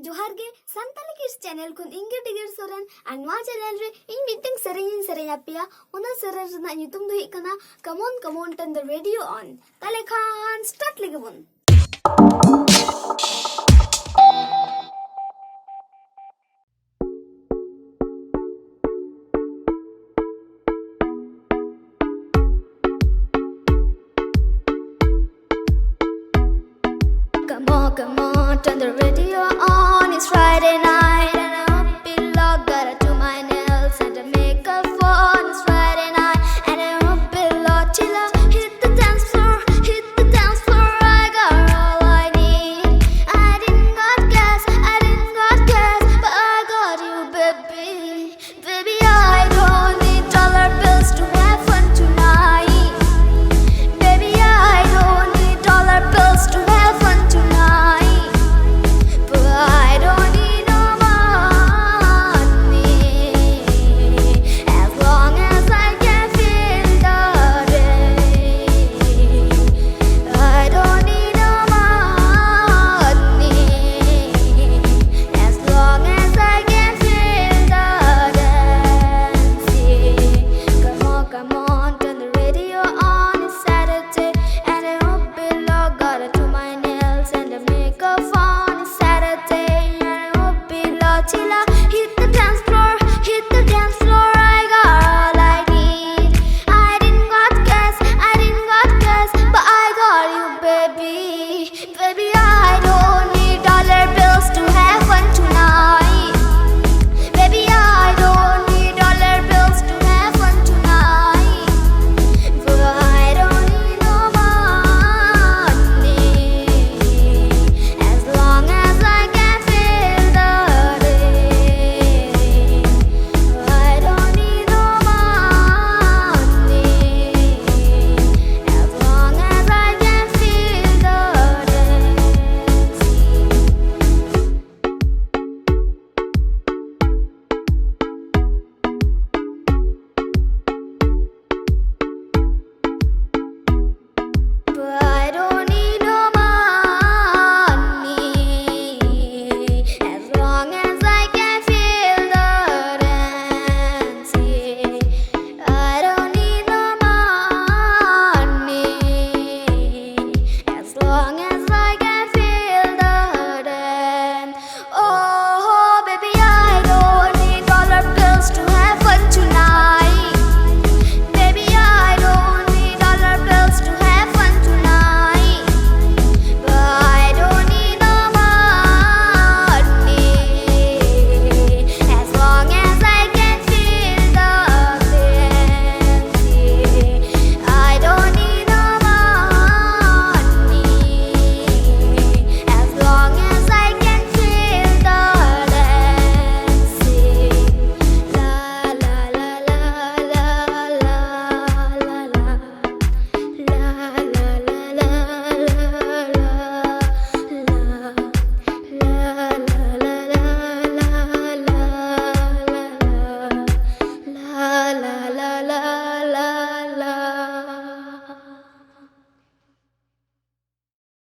Johar ge Santali Kids channel kun inge digir soran and wa channel re in meeting sereng apia ona sereng na nyutum do ikana come on turn the radio on tale khan start legabun. Come on, turn the radio on, it's Friday night.